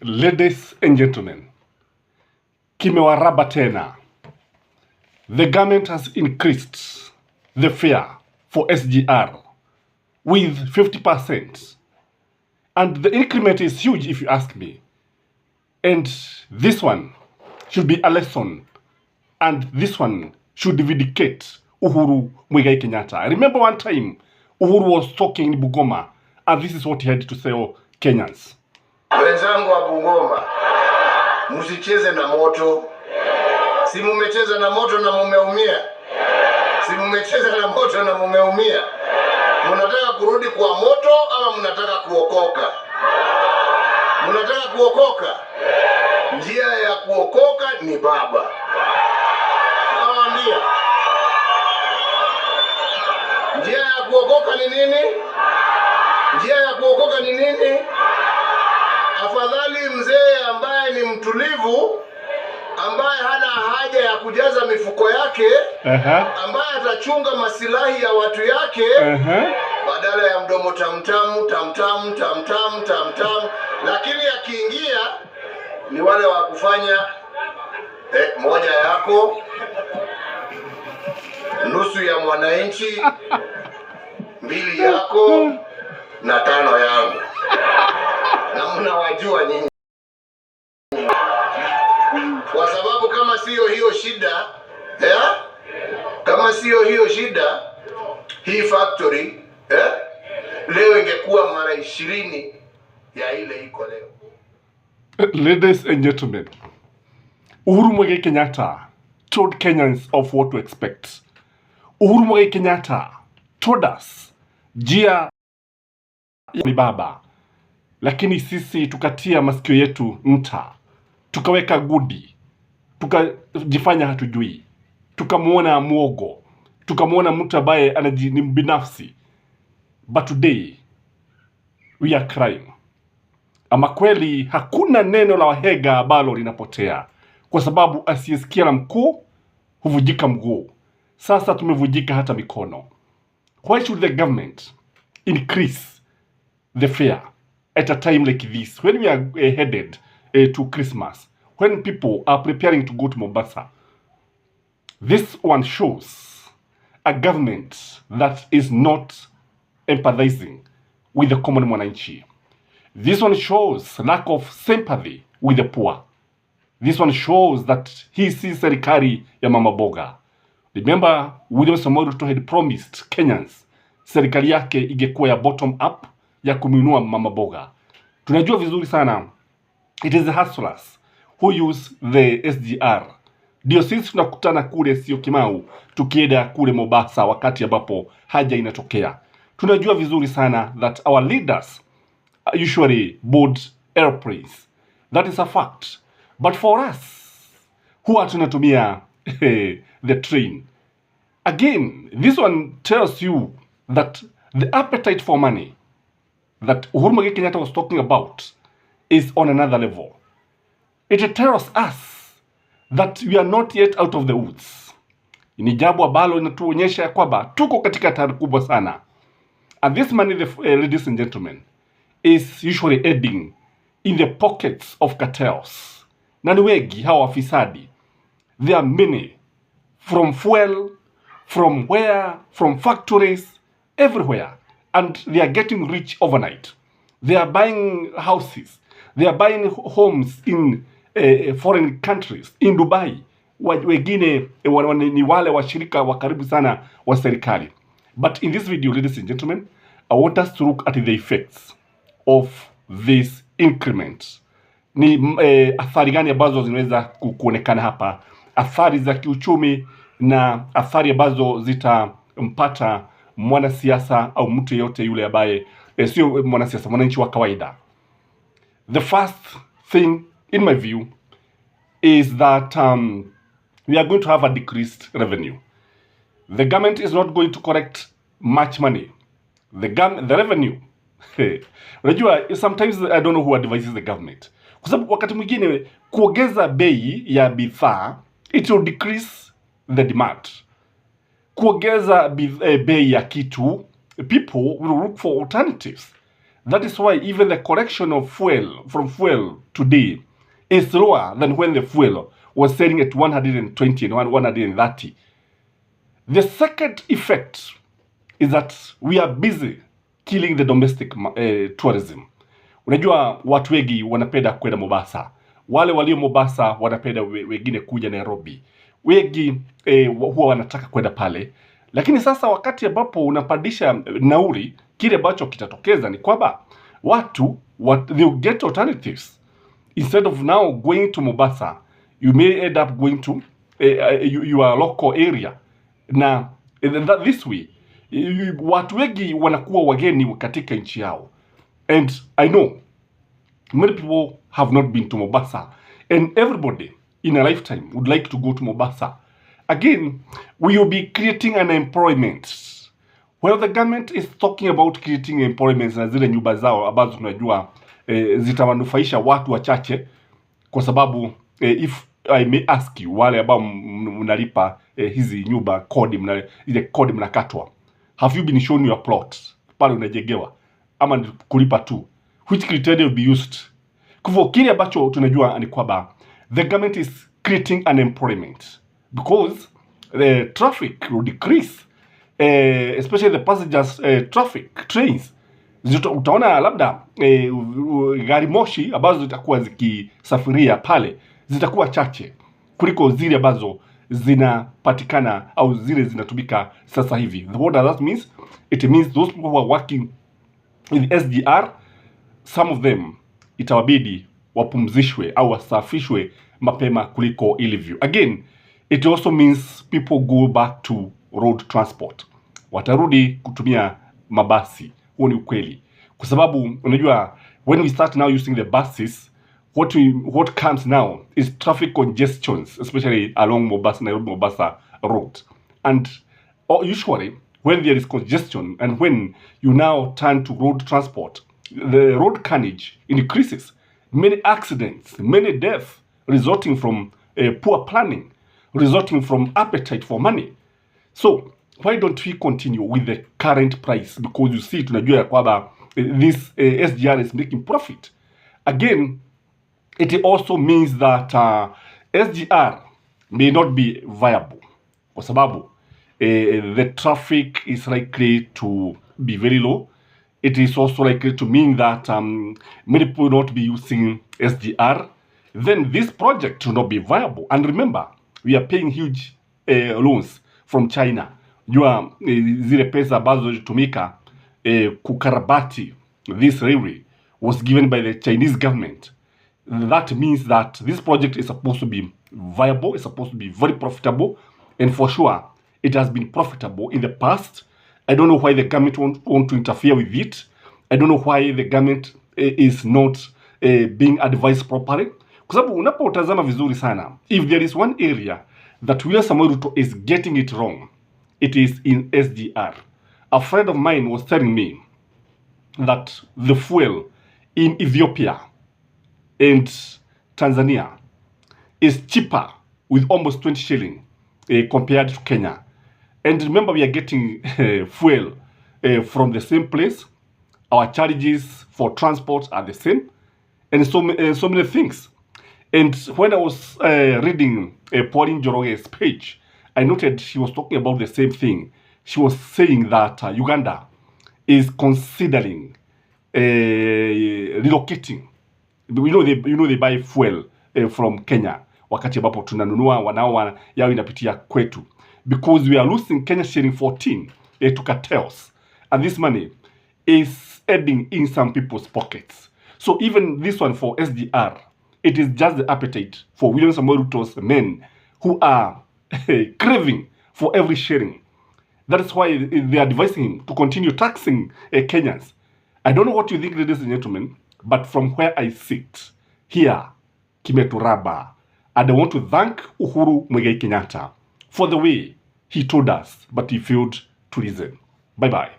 Ladies and gentlemen, kimewaraba tena. The government has increased the fare for SGR with 50%. And the increment is huge if you ask me. And this one should be a lesson. And this one should vindicate Uhuru Muigai Kenyatta. I remember one time Uhuru was talking in Bungoma, and this is what he had to say, oh, Kenyans. Wenzangu wa Bungoma, msicheze na moto. Si mumecheza na moto na mumeumia. Si mumecheza na moto na mumeumia. Mnataka kurudi kwa moto ama mnataka kuokoka? Mnataka kuokoka? Njia ya kuokoka ni baba. Nawaambia. Njia ya kuokoka ni nini? Njia ya kuokoka ni nini? Afadhali mzee ambaye ni mtulivu, ambaye hana haja ya kujaza mifuko yake, ambaye atachunga masilahi ya watu yake, badala ya mdomo tamtamu, lakini akiingia ni wale wa kufanya moja yako, nusu ya mwananchi, mbili yako na tano yangu. Na mnawajua nyinyi. Kwa sababu kama sio hiyo shida, kama sio hiyo shida, hii factory leo ingekuwa mara 20 ya ile iko leo. Ladies and gentlemen, Uhuru Muigai Kenyatta told Kenyans of what to expect. Uhuru Muigai Kenyatta told us njia ni baba, lakini sisi tukatia masikio yetu nta, tukaweka gudi, tukajifanya hatujui, tukamuona muogo, tukamuona mtu ambaye ni binafsi. But today we are crying. Ama kweli hakuna neno la wahega ambalo linapotea, kwa sababu asiyesikia la mkuu huvujika mguu. Sasa tumevujika hata mikono. Why should the government increase the fare at a time like this, when we are headed to Christmas, when people are preparing to go to Mombasa? This one shows a government that is not empathizing with the common mwananchi. This one shows lack of sympathy with the poor. This one shows that he sees serikali ya mama boga. Remember, William Samoei Ruto had promised Kenyans serikali yake ingekuwa ya bottom up, ya kuminua mama boga. Tunajua vizuri sana, it is the hustlers who use the SGR. Ndio sisi tunakutana kule sio Kimau, tukienda kule Mombasa wakati ambapo haja inatokea. Tunajua vizuri sana that our leaders usually board airplanes. That is a fact. But for us, who are tunatumia the train, again, this one tells you that the appetite for money that Uhuru Muigai Kenyatta was talking about is on another level. It tells us that we are not yet out of the woods. Ni jambo ambalo inatuonyesha ya kwamba tuko katika hatari kubwa sana. And this money, ladies and gentlemen, is usually aiding in the pockets of cartels. Na ni wengi hawa wafisadi. There are many, from fuel, from factories, everywhere. And they are getting rich overnight. They are buying houses. They are buying homes in foreign countries, in Dubai. Wengine ni wale washirika wa karibu sana wa serikali. But in this video, ladies and gentlemen, I want us to look at the effects of this increment. Ni athari gani ambazo zinaweza kuonekana hapa? Athari za kiuchumi na athari ambazo zitampata mwanasiasa au mtu yeyote yule ambaye sio mwanasiasa, mwananchi wa kawaida. The first thing in my view is that we are going to have a decreased revenue. The government is not going to collect much money. The revenue unajua, sometimes I don't know who advises the government, kwa sababu wakati mwingine kuongeza bei ya bidhaa it will decrease the demand. Kuongeza bei ya kitu, people will look for alternatives. That is why even the collection of fuel today is lower than when the fuel was selling at 120 and 130. The second effect is that we are busy killing the domestic tourism. Unajua watu wengi wanapenda kwenda Mombasa. Wale walio Mombasa wanapenda wengine kuja Nairobi. Wengi huwa wanataka kwenda pale. Lakini sasa wakati ambapo unapandisha nauli, kile ambacho kitatokeza ni kwamba watu they'll get alternatives. Instead of now going to Mombasa, you may end up going to your local area. Na this way watu wengi wanakuwa wageni katika nchi yao. And I know many people have not been to Mombasa, and everybody in a lifetime would like to go to Mombasa. Again, we will be creating unemployment. Well, the government is talking about creating employment na zile nyumba zao ambazo tunajua zitawanufaisha watu wachache, kwa sababu if I may ask you, wale ambao mnalipa hizi nyumba kodi, ile kodi mnakatwa, have you been shown your plot pale unajengewa, ama kulipa tu? Which criteria will be used? Kwa kile ambacho tunajua ni kwamba the government is creating unemployment because the traffic will decrease, especially the passengers traffic, trains. Utaona labda gari moshi ambazo zitakuwa zikisafiria pale zitakuwa chache kuliko zile ambazo zinapatikana au zile zinatumika sasa hivi. What does that mean? It means those people who are working with SGR, some of them itawabidi wapumzishwe au wasafishwe mapema kuliko ilivyo. Again, it also means people go back to road transport. Watarudi kutumia mabasi. Huo ni ukweli. Kwa sababu unajua when we start now using the buses, what comes now is traffic congestions, especially along Mombasa road. And usually when there is congestion and when you now turn to road transport, the road carnage increases. Many accidents, many deaths resulting from poor planning, resulting from appetite for money. So why don't we continue with the current price? Because you see, tunajua kwamba this SGR is making profit. Again, it also means that SGR may not be viable, kwa sababu the traffic is likely to be very low. It is also likely to mean that many people will not be using SGR. Then this project will not be viable. And remember, we are paying huge loans from China. Jua zile pesa ambazo zitumika kukarabati this railway was given by the Chinese government. That means that this project is supposed to be viable, it's supposed to be very profitable, and for sure it has been profitable in the past. I don't know why the government want to interfere with it. I don't know why the government is not being advised properly. Kwa sababu unapotazama vizuri sana, if there is one area that William Samoei Ruto is getting it wrong, it is in SGR. A friend of mine was telling me that the fuel in Ethiopia and Tanzania is cheaper with almost 20 shilling compared to Kenya. And remember, we are getting fuel from the same place. Our charges for transport are the same, and so many things. And when I was reading Pauline Njoroge's page, I noted she was talking about the same thing. She was saying that Uganda is considering relocating. They buy fuel from Kenya. Wakati ambapo tunanunua wanao yao inapitia kwetu. Because we are losing Kenya sharing 14 to cartels. And this money is heading in some people's pockets. So even this one for SGR, it is just the appetite for William Samoei Ruto's men who are craving for every sharing. That is why they are advising him to continue taxing Kenyans. I don't know what you think, ladies and gentlemen, but from where I sit here, kimeturaba, and I want to thank Uhuru Muigai Kenyatta for the way he told us, but he failed to listen. Bye-bye.